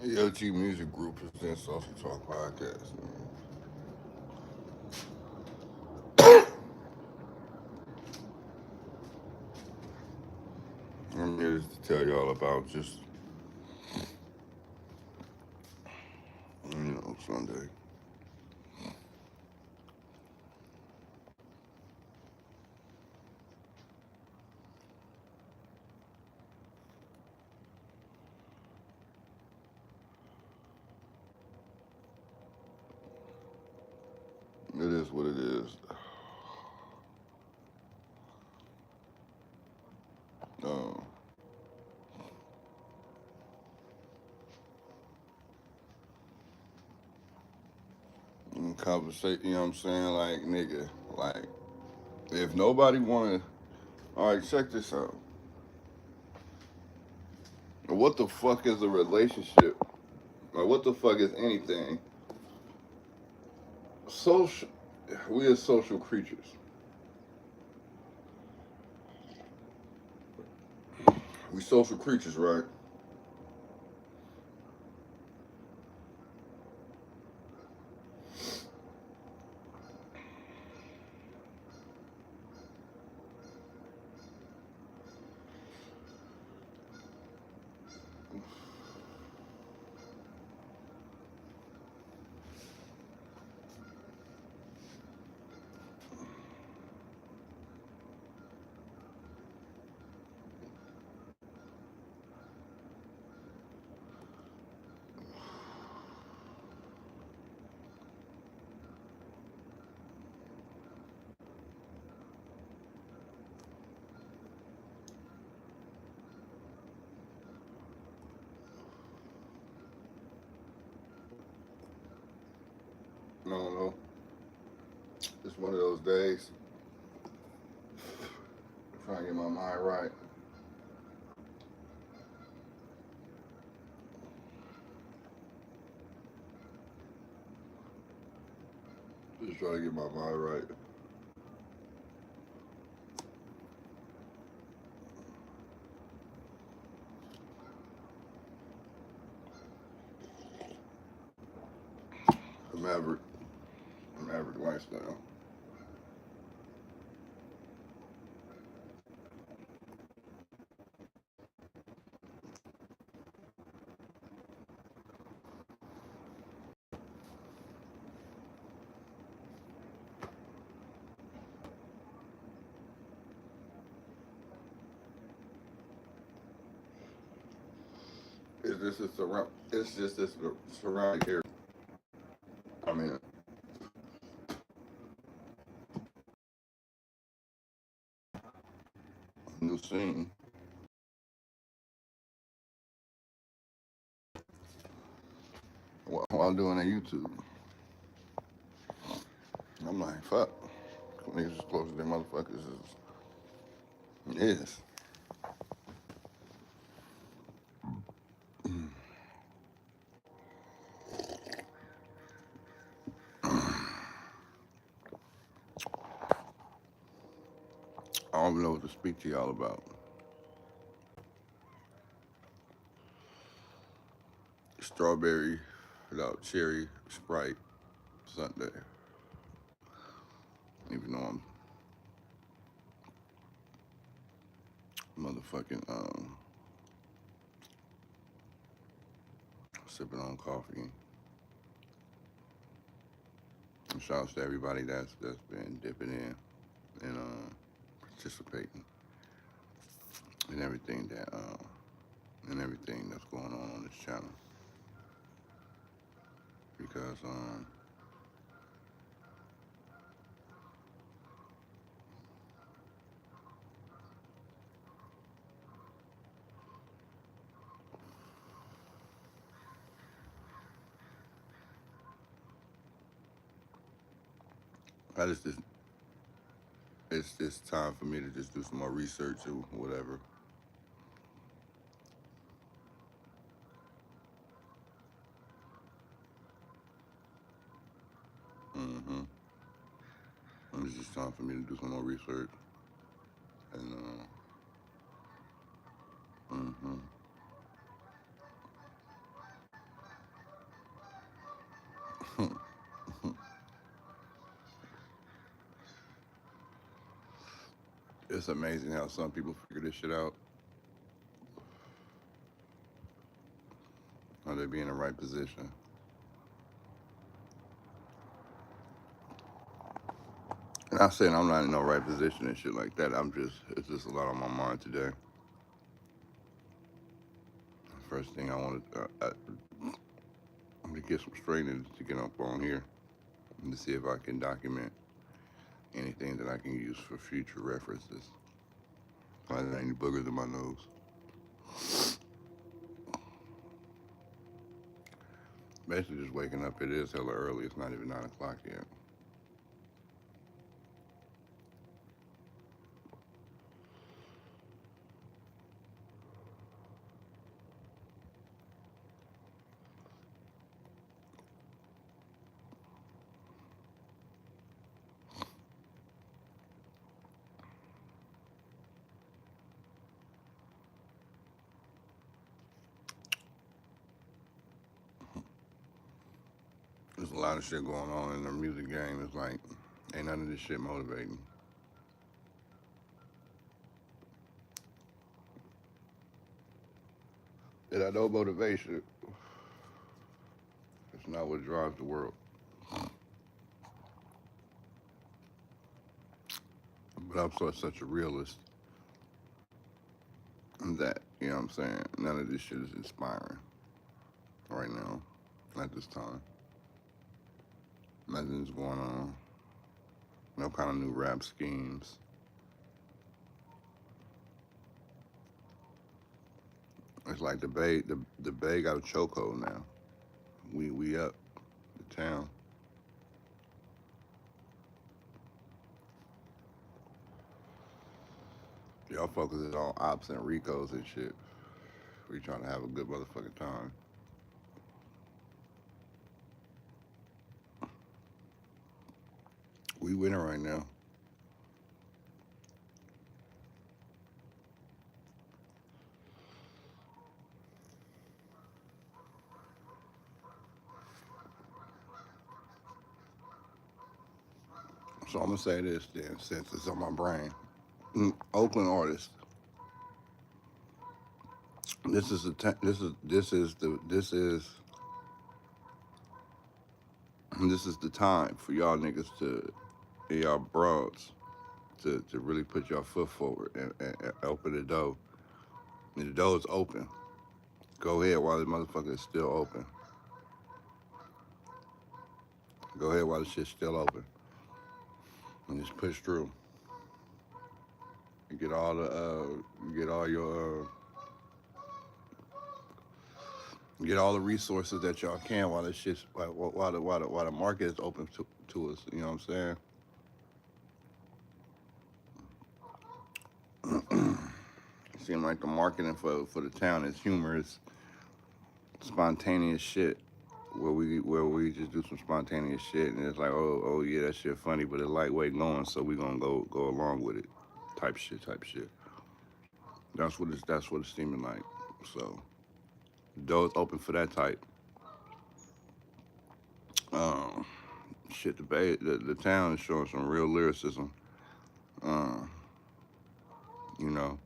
ELG Music Group presents Social Talk Podcast. I'm here to tell y'all about just, Sunday. It is what it is. Uh, Conversation, you know what I'm saying? Like, nigga, like, if nobody wanna, all right, check this out. What the fuck is a relationship? Like, what the fuck is anything? Social, we are social creatures. We social creatures, right? No, no. It's one of those days. Trying to get my mind right. Just trying to get my mind right. A Maverick. A Maverick lifestyle. It's just this surrounding area. I mean, new scene. While I'm doing a YouTube, I'm like, fuck. Niggas as close as them motherfuckers is. I don't even know what to speak to y'all about. Strawberry without cherry, sprite, sundae. Even though I'm motherfucking sipping on coffee. And shouts to everybody that's been dipping in and participating in everything that's going on this channel. Because I just it's just time for me to just do some more research or whatever. Mm-hmm. It's just time for me to do some more research. And mm-hmm. It's amazing how some people figure this shit out. Or they be in the right position. And I said I'm not in no right position and shit like that. It's just a lot on my mind today. First thing I want I'm gonna get some straightness to get up on here and to see if I can document anything that I can use for future references. Like there any boogers in my nose. Basically just waking up. It is hella early. It's not even 9 o'clock yet. There's a lot of shit going on in the music game. It's like ain't none of this shit motivating. And I know motivation is not what drives the world. But I'm such a realist that, you know what I'm saying, none of this shit is inspiring right now, at this time. Nothing's going on. No kind of new rap schemes. It's like the Bay got a chokehold now. We up the town. Y'all focusing on ops and Ricos and shit. We trying to have a good motherfucking time. We winning right now. So I'm gonna say this then, since it's on my brain. Oakland artist. This is the time for y'all niggas to and y'all broads to really put your foot forward and open the door. And the door is open. Go ahead while the motherfucker is still open. Go ahead while the shit's still open. And just push through. You get all the you get all your get all the resources that y'all can while the shit's while the market is open to us. You know what I'm saying? It seems like the marketing for the town is humorous, spontaneous shit. Where we just do some spontaneous shit and it's like oh yeah that shit funny but it's lightweight going so we gonna go along with it type shit. That's what it's seeming like. So the door's open for that type. Um, Shit, the town is showing some real lyricism. Uh, you know,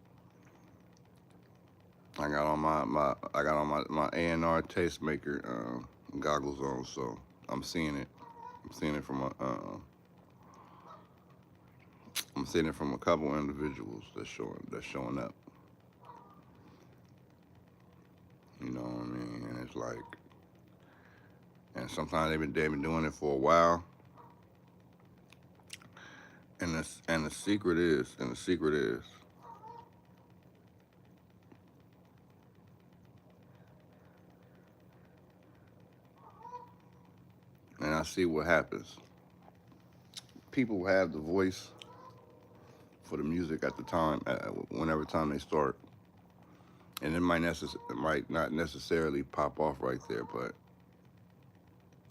I got on my A&R tastemaker goggles on, so I'm seeing it. I'm seeing it from I'm seeing it from a couple individuals that's showing up. You know what I mean? And it's like, and sometimes they've been doing it for a while. And the secret is, and I see what happens. People have the voice for the music at the time, whenever time they start, and it might not necessarily pop off right there, but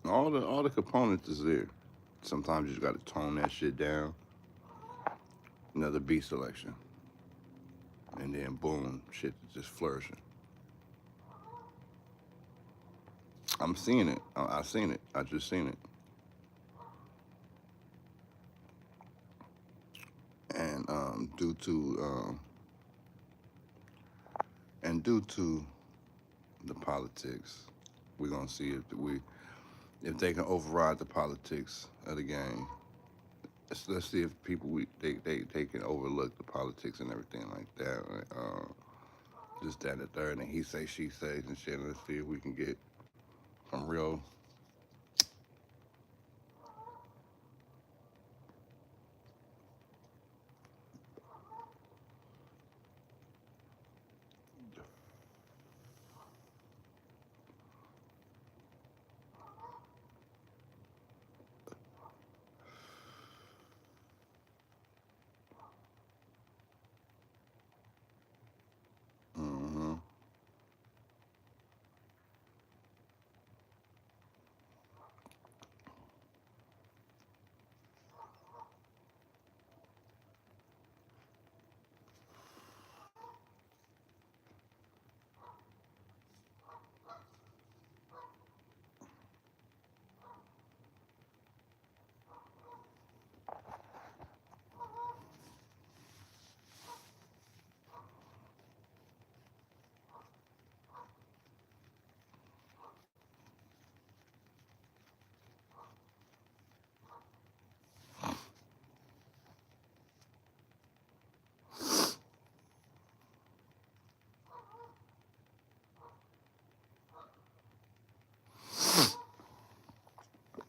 all the components is there. Sometimes you just got to tone that shit down. Another beat selection, and then boom, shit is just flourishing. I'm seeing it. I seen it. I just seen it. And due to and due to the politics. We're gonna see if they can override the politics of the game. Let's see if people they can overlook the politics and everything like that. Just that and the third, and he say she says and shit. Let's see if we can get some real.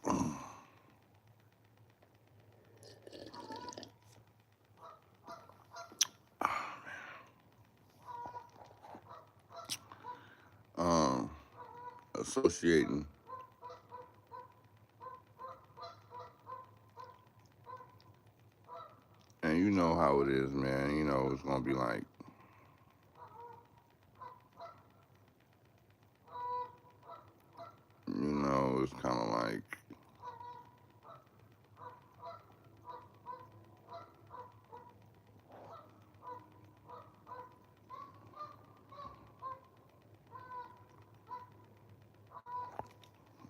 Hmm. Um, associating, and you know how it is, man. You know it's gonna be like, it's kind of like,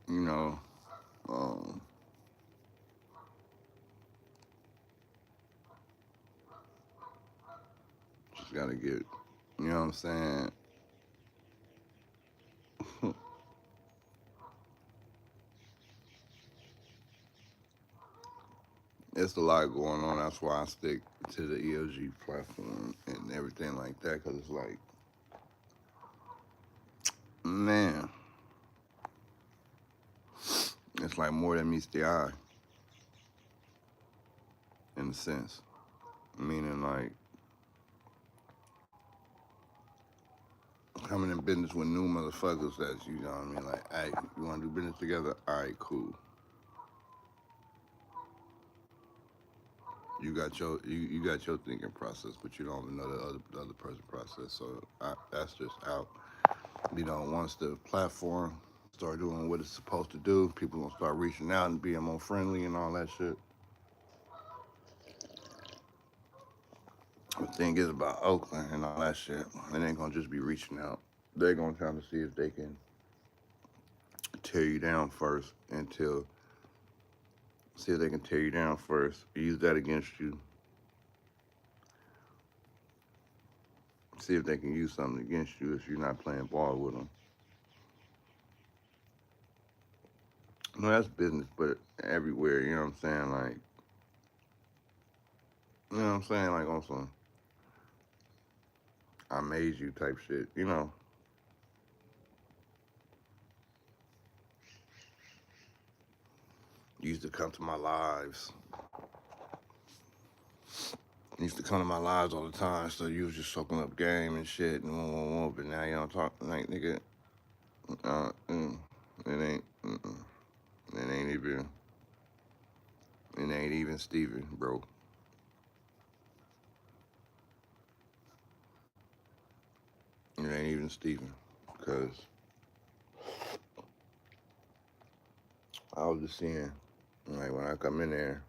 you know, um, just gotta get, you know what I'm saying? It's a lot going on. That's why I stick to the ELG platform and everything like that, because it's like, man, it's like more than meets the eye in a sense. Meaning, like, coming in business with new motherfuckers that's, you know what I mean? Like, hey, you want to do business together? All right, cool. You got your thinking process, but you don't even know the other person's process. So that's just out. Once the platform start doing what it's supposed to do, people gonna start reaching out and being more friendly and all that shit. The thing is about Oakland and all that shit, it ain't gonna just be reaching out. They're gonna try to see if they can tear you down first until see if they can tear you down first. Use that against you. See if they can use something against you if you're not playing ball with them. No, that's business, but everywhere. You know what I'm saying? Like, you know what I'm saying? Like on some I made you type shit. You used to come to my lives. You used to come to my lives all the time, so you was just soaking up game and shit and but now you don't talk like nigga. It ain't. It ain't even. It ain't even Steven, bro. It ain't even Steven, because I was just seeing, like when I come in there,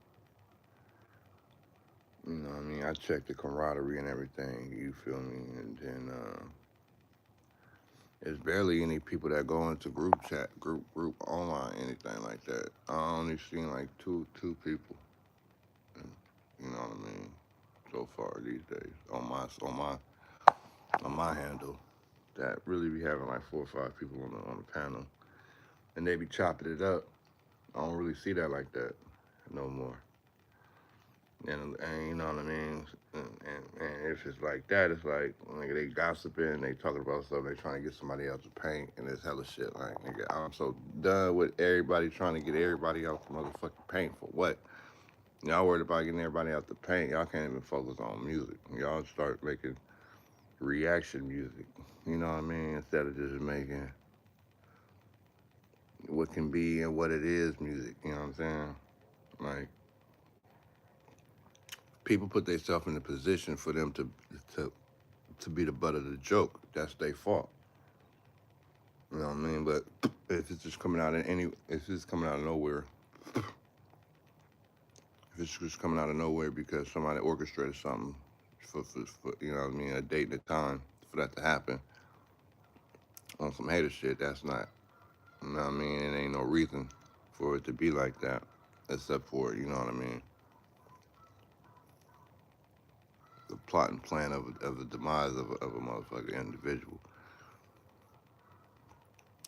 what I mean, I check the camaraderie and everything. You feel me? And then there's barely any people that go into group chat, group online, anything like that. I only seen like two people. You know what I mean? so far these days on my handle. That really be having like 4 or 5 people on the panel, and they be chopping it up. I don't really see that like that no more. And you know what I mean. And if it's like that, it's like nigga, they gossiping, they talking about stuff, they trying to get somebody else to paint, and it's hella shit. Like nigga, I'm so done with everybody trying to get everybody else to motherfucking paint for what? Y'all worried about getting everybody out the paint. Y'all can't even focus on music. Y'all start making reaction music. You know what I mean? Instead of just making what can be and what it is music. You know what I'm saying? Like people put themselves in a position for them to to be the butt of the joke. That's their fault. You know what I mean? But if it's just coming out of if it's coming out of nowhere, if it's just coming out of nowhere because somebody orchestrated something for you know what I mean, a date and a time for that to happen on some hater shit, that's not, you know what I mean? It ain't no reason for it to be like that, except for, you know what I mean, the plot and plan of the demise of a motherfucking individual.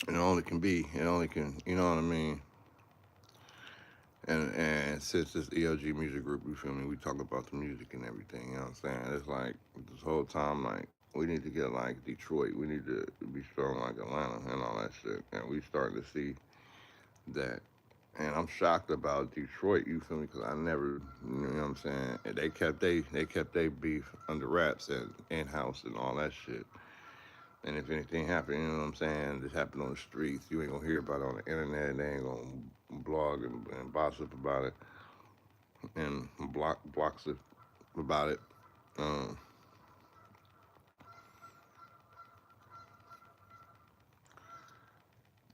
And it only can, you know what I mean? And since this ELG music group, you feel me, we talk about the music and everything, you know what I'm saying? It's like this whole time, like, we need to get like Detroit, we need to be strong like Atlanta and all that shit. And we starting to see that. And I'm shocked about Detroit, you feel me, because I never, you know what I'm saying? And they kept they beef under wraps and in house and all that shit. And if anything happened, you know what I'm saying, this happened on the streets, you ain't gonna hear about it on the internet, they ain't gonna blog and gossip about it and blocks it about it. Um,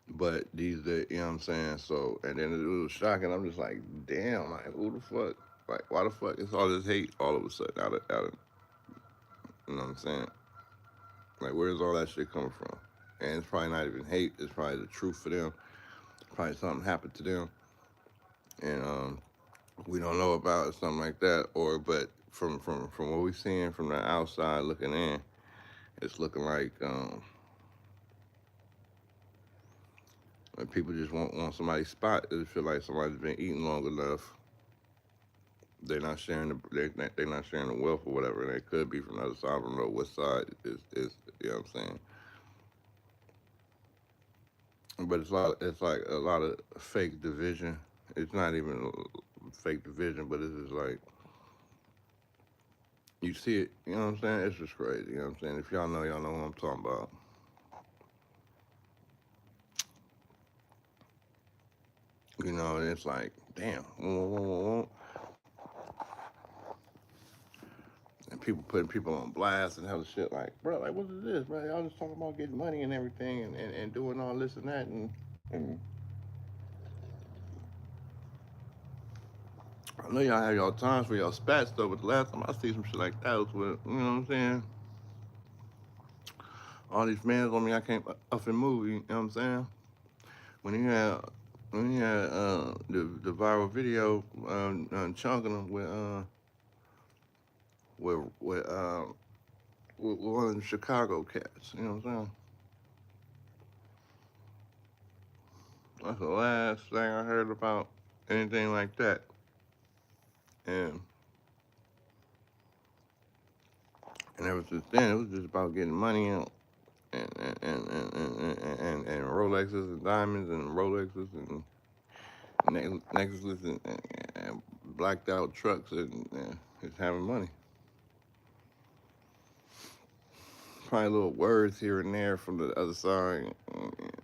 but you know what I'm saying? So, and then it was shocking. I'm just like, damn, like, who the fuck? Like, why the fuck is all this hate all of a sudden out of, you know what I'm saying? Like, where's all that shit coming from? And it's probably not even hate. It's probably the truth for them. Probably something happened to them, and we don't know about it, something like that. Or, but from what we're seeing from the outside looking in, it's looking like people just want somebody's spot. They feel like somebody's been eating long enough. They're not sharing the wealth or whatever. And it could be from the other side. I don't know what side is you know what I'm saying. But it's like a lot of fake division. It's not even fake division, but it's just like you see it. You know what I'm saying? It's just crazy. You know what I'm saying? If y'all know what I'm talking about. You know, and it's like, damn, and people putting people on blast and hell of shit. Like, bro, like what is this, bro? Y'all just talking about getting money and everything and doing all this and that and I know y'all have y'all times for y'all spats though, but the last time I see some shit like that was with, you know what I'm saying? All these fans on me, I can't up and move, you know what I'm saying? When he had the viral video chunking them with with, uh, with one of the Chicago cats, you know what I'm saying? That's the last thing I heard about anything like that. And and ever since then, it was just about getting money and Rolexes and diamonds and Rolexes and necklaces and blacked out trucks and just having money. Probably little words here and there from the other side,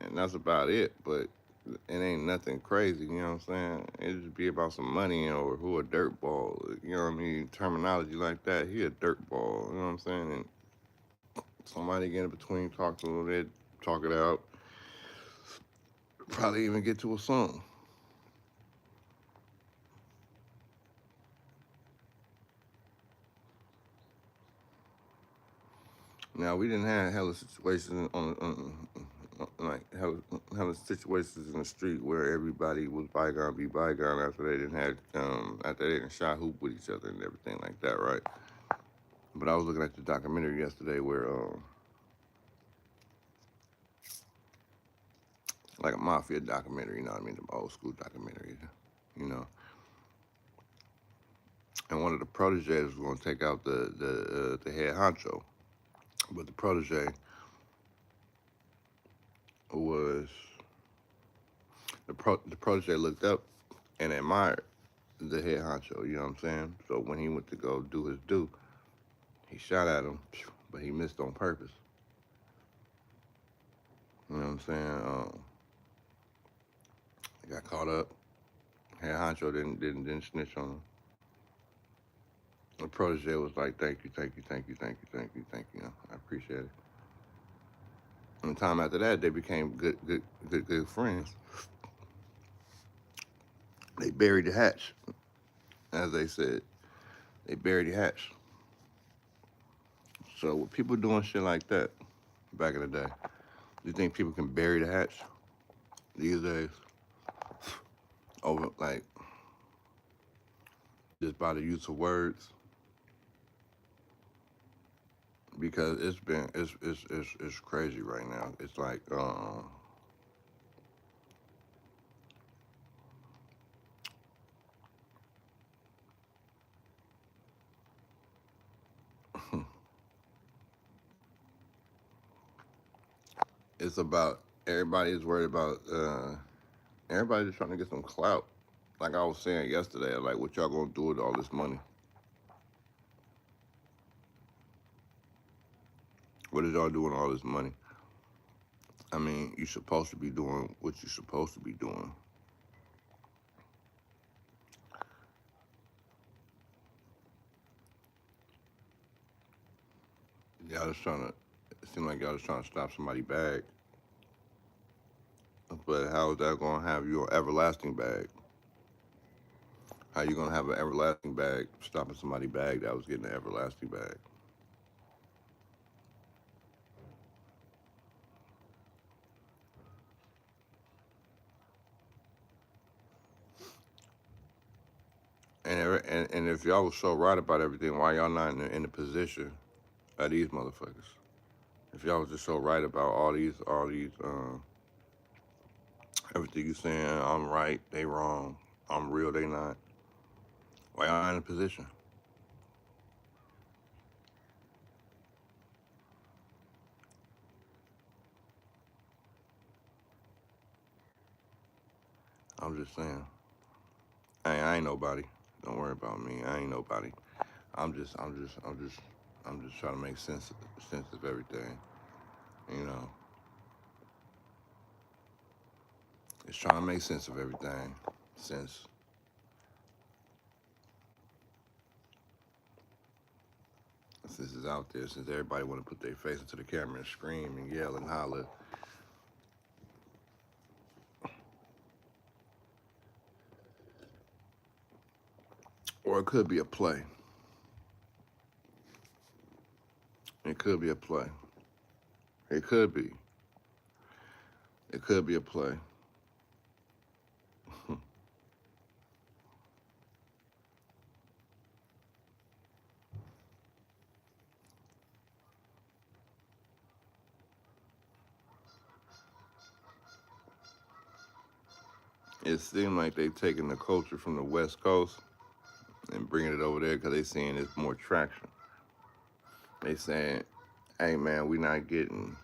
and that's about it. But it ain't nothing crazy, you know what I'm saying? It just be about some money or who a dirt ball, you know what I mean? Terminology like that. He a dirt ball, you know what I'm saying? And somebody get in between, talk to them, they talk it out, probably even get to a song. Now we didn't have hella situations like hella situations in the street where everybody was bygone be bygone after they didn't have after they didn't shot hoop with each other and everything like that, right? But I was looking at the documentary yesterday where, like a mafia documentary, you know what I mean, the old school documentary, you know. And one of the proteges was going to take out the head honcho, but the protege was the protege looked up and admired the head honcho. You know what I'm saying? So when he went to go do his due, he shot at him, but he missed on purpose. You know what I'm saying? He got caught up. Head honcho didn't snitch on him. The protege was like, "Thank you, thank you, thank you, thank you, thank you, thank you. I appreciate it." And the time after that, they became good friends. They buried the hatch, as they said. They buried the hatch. So with people doing shit like that back in the day, do you think people can bury the hatch these days over like just by the use of words? Because it's crazy right now. It's like it's about everybody is worried about everybody just trying to get some clout. Like I was saying yesterday, like what y'all gonna do with all this money? What is y'all doing with all this money? I mean, you're supposed to be doing what you're supposed to be doing. Y'all just trying to. It seems like y'all just trying to stop somebody's bag. But how is that gonna have you an everlasting bag? How you gonna have an everlasting bag stopping somebody's bag that was getting an everlasting bag? And if y'all was so right about everything, why y'all not in the position of these motherfuckers? If y'all was just so right about all these, everything you saying, I'm right, they wrong, I'm real, they not. Why y'all not in a position? I'm just saying. I ain't nobody. Don't worry about me. I ain't nobody. I'm just trying to make sense of everything. You know, just trying to make sense of everything. Since this is out there, since everybody want to put their face into the camera and scream and yell and holler, or it could be a play. It could be a play. It could be. It could be a play. It seemed like they taking the culture from the West Coast and bringing it over there because they seeing it's more traction. They saying, "Hey man, we not getting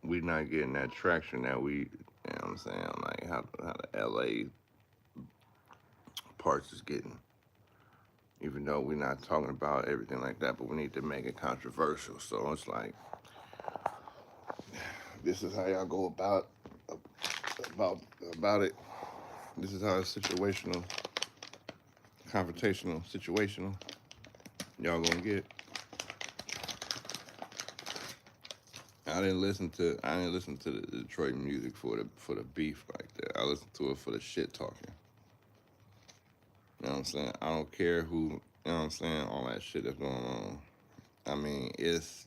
that traction that we, you know what I'm saying, like how the LA parts is getting. Even though we're not talking about everything like that, but we need to make it controversial. So it's like, this is how y'all go about about it. This is how it's situational, confrontational, situational. Y'all gonna get. I didn't listen to the Detroit music for the beef like that. I listened to it for the shit talking. You know what I'm saying? I don't care who. You know what I'm saying? All that shit that's going on. I mean, it's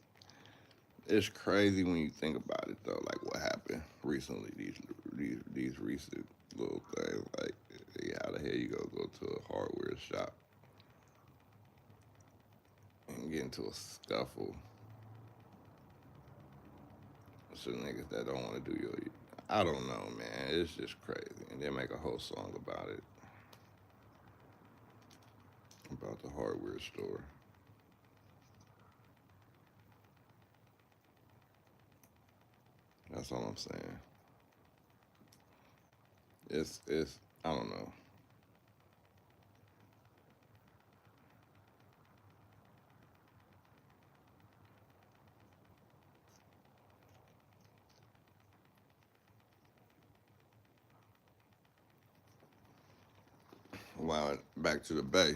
crazy when you think about it though. Like what happened recently? These recent little things. Like how the hell you go to a hardware shop and get into a scuffle. So niggas that don't want to do your, I don't know, man. It's just crazy, and they make a whole song about the hardware store. That's all I'm saying. It's I don't know. Wow, back to the Bay,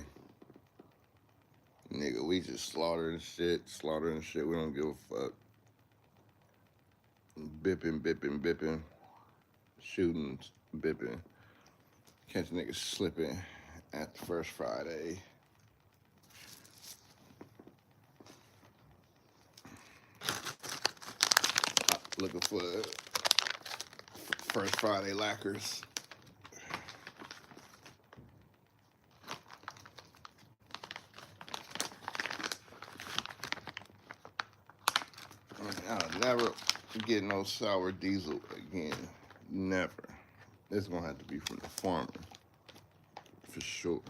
nigga. We just slaughtering shit. We don't give a fuck. Bipping, shooting, bipping. Catch niggas slipping at the first Friday. Looking for first Friday lacquers. I'll never get no sour diesel again. Never. It's gonna have to be from the farmer. For sure.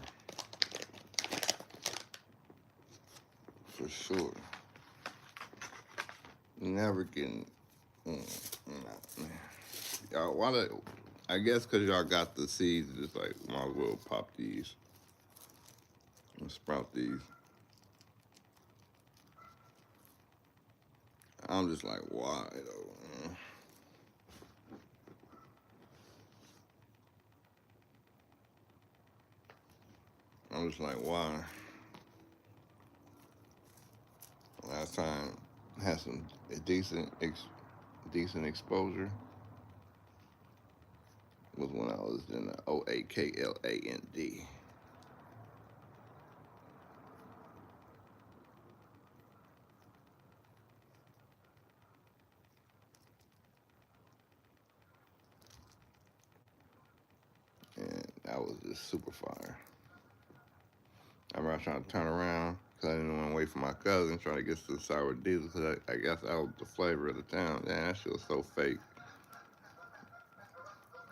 For sure. Never getting. Nah. Y'all, why the, I guess because y'all got the seeds, just like, might as well pop these and sprout these. I'm just like, why though? I'm just like, why? Last time I had some decent exposure was when I was in the OAKLAND. And that was just super fire. I remember trying to turn around because I didn't want to wait for my cousin trying to get some sour diesel because I guess that was the flavor of the town. Man, that shit was so fake.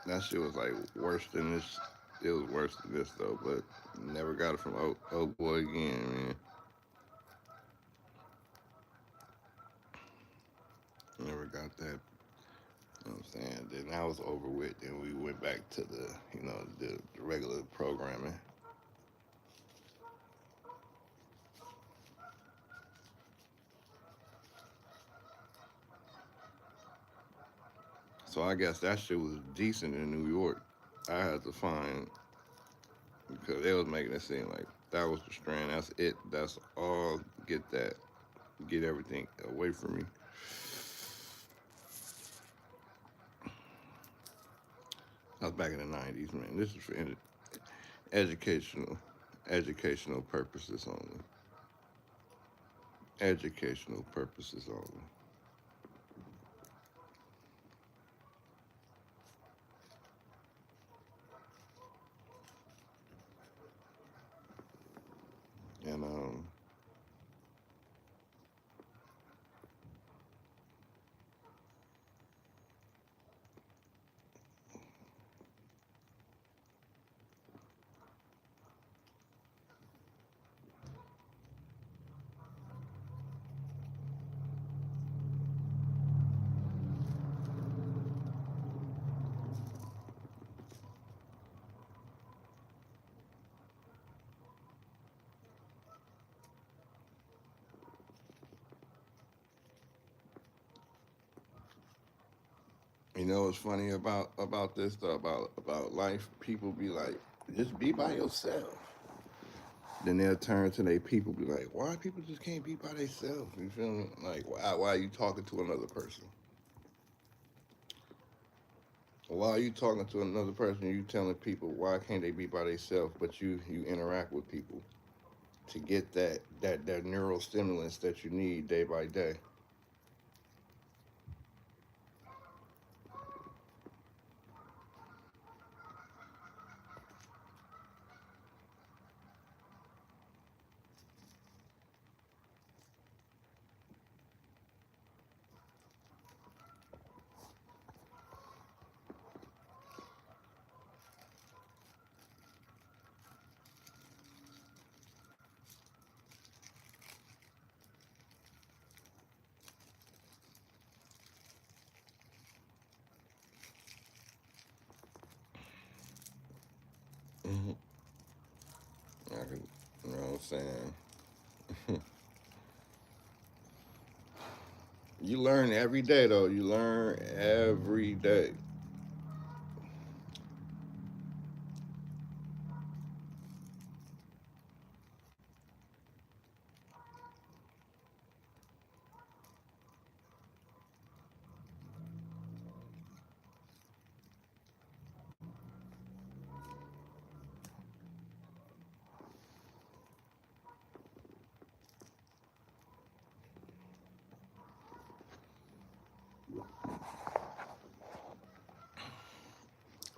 That shit was like worse than this. It was worse than this though, but never got it from old boy again, man. Never got that. You know what I'm saying? Then that was over with. Then we went back to the regular programming. So I guess that shit was decent in New York. I had to find because they was making it seem like that was the strand. That's it. That's all. Get that. Get everything away from me. I was back in the '90s, man. This is for educational, educational purposes only. Educational purposes only. And you know what's funny about this though, about life? People be like, just be by yourself. Then they'll turn to their people, be like, why people just can't be by themselves? You feel me? Like, why are you talking to another person? Why are you talking to another person? You telling people why can't they be by themselves? But you interact with people to get that neural stimulus that you need day by day. You learn every day, though. You learn every day.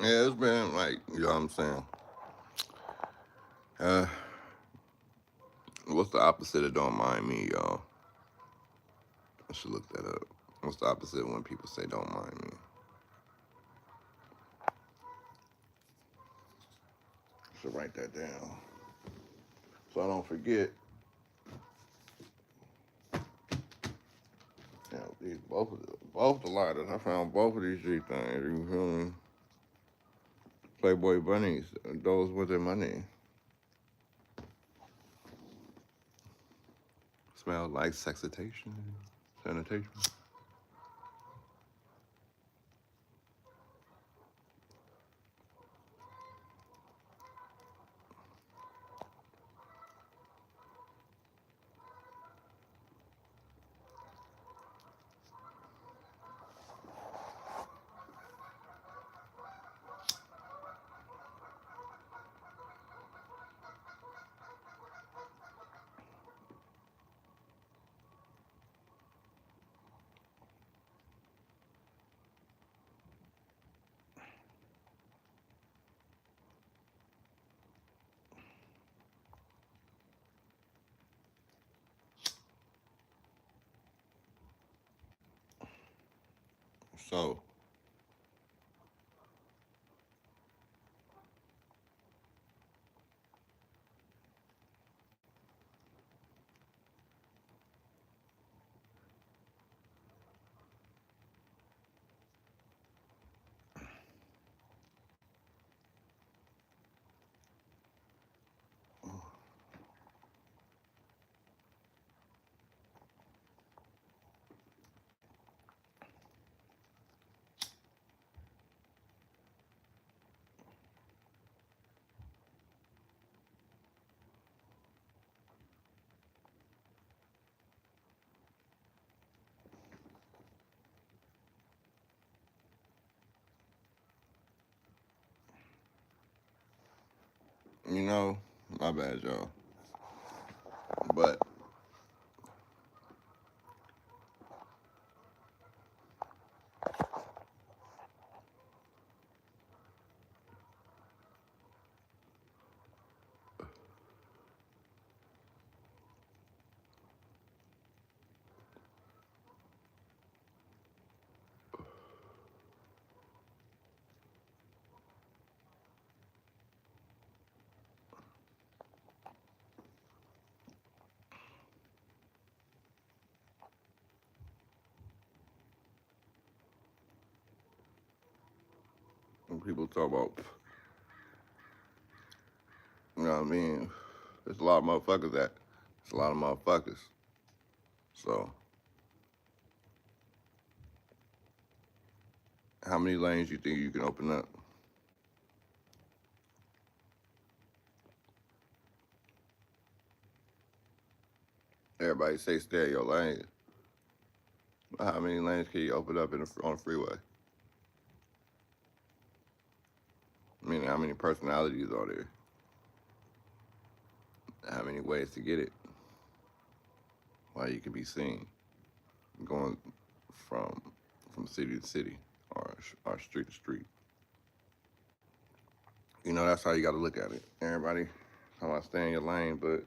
Yeah, it's been like, you know what I'm saying? Uh, what's the opposite of don't mind me, y'all? I should look that up. What's the opposite when people say don't mind me? I should write that down so I don't forget. You know, these both the lighters. I found both of these G things. You feel me? Playboy bunnies. Those were their money. Smell like sanitation. Sanitation. So, you know, my bad, y'all. But when people talk about, you know what I mean? There's a lot of motherfuckers that. It's a lot of motherfuckers. So, how many lanes you think you can open up? Everybody say stay in your lane. How many lanes can you open up on the freeway? I mean, how many personalities are there? How many ways to get it? Why you can be seen going from from city to city or street to street. You know, that's how you got to look at it. Everybody, how about stay in your lane, but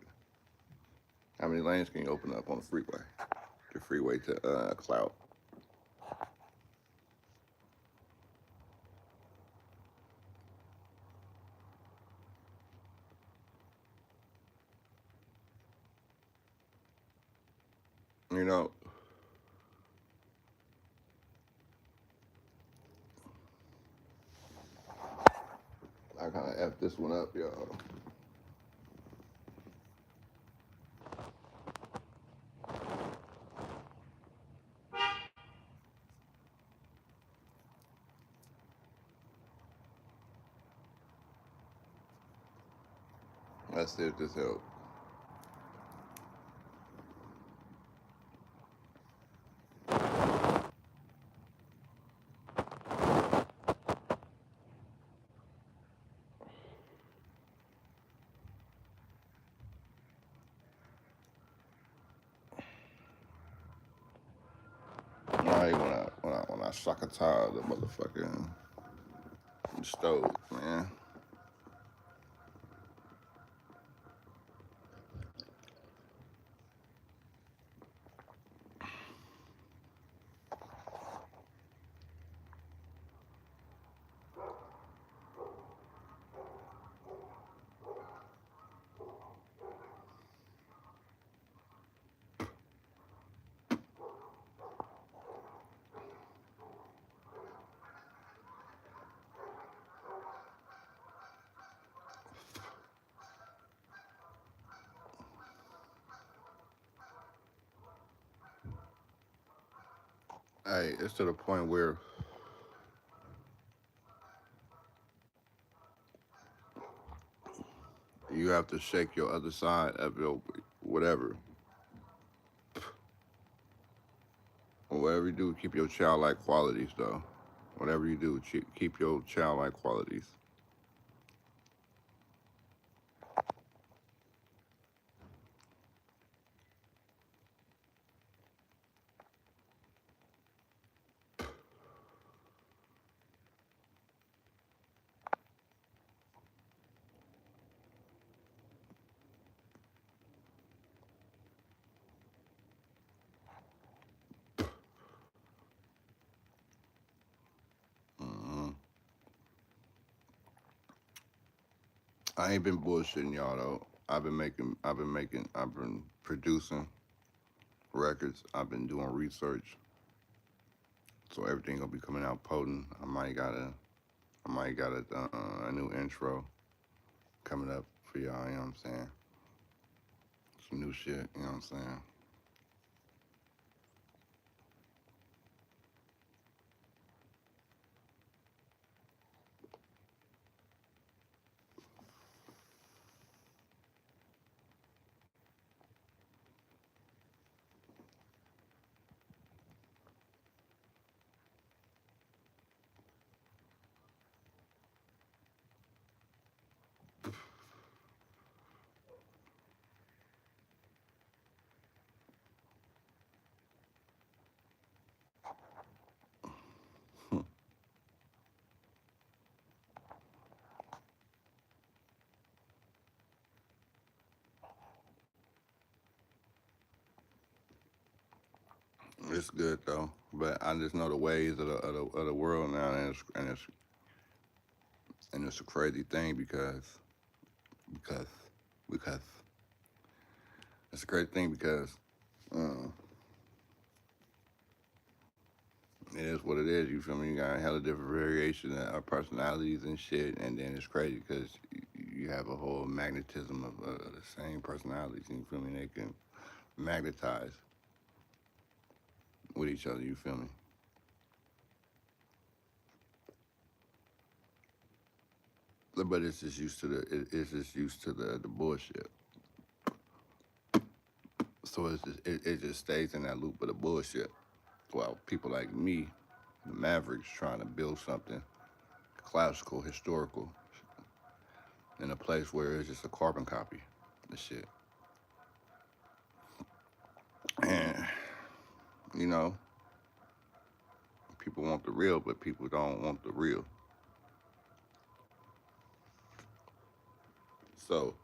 how many lanes can you open up on the freeway? The freeway to Cloud. You know, I kind of F this one up, y'all. Let's see if this helps. I hate when I shock a tile the motherfucking stove, man. Hey, it's to the point where you have to shake your other side of your whatever. Whatever you do, keep your childlike qualities, though. Whatever you do, keep your childlike qualities. hmm I ain't been bullshitting y'all though. I've been producing records. I've been doing research, so everything gonna be coming out potent. I might got a new intro coming up for y'all. You know what I'm saying? Some new shit. You know what I'm saying? It's good though, but I just know the ways of the world now, and it's a crazy thing because because it's a crazy thing because uh, it is what it is. You feel me? You got a hella different variation of personalities and shit, and then it's crazy because you have a whole magnetism of the same personalities. You feel me? They can magnetize with each other. You feel me? But it's just used to it's just used to the bullshit. So it just stays in that loop of the bullshit. Well, people like me, the Mavericks, trying to build something classical, historical, in a place where it's just a carbon copy of shit. And, you know, people want the real, but people don't want the real. So,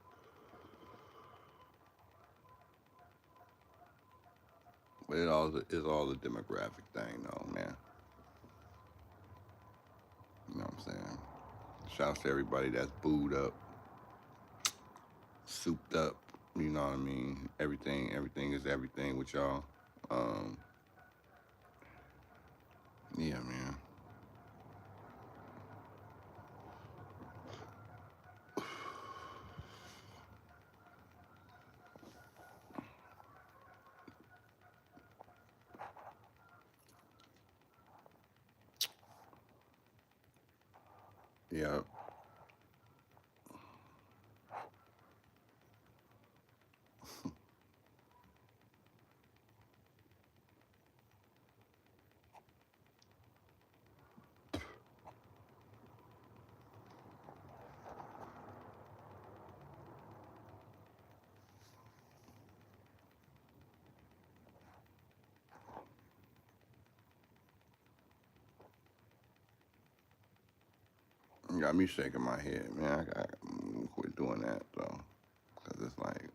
but it all is all a demographic thing, though, man. You know what I'm saying? Shouts to everybody that's booed up, souped up. You know what I mean? Everything is everything with y'all. Um, yeah, man. Yeah. got me shaking my head, man. I got to quit doing that, though. Because it's like,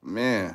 man,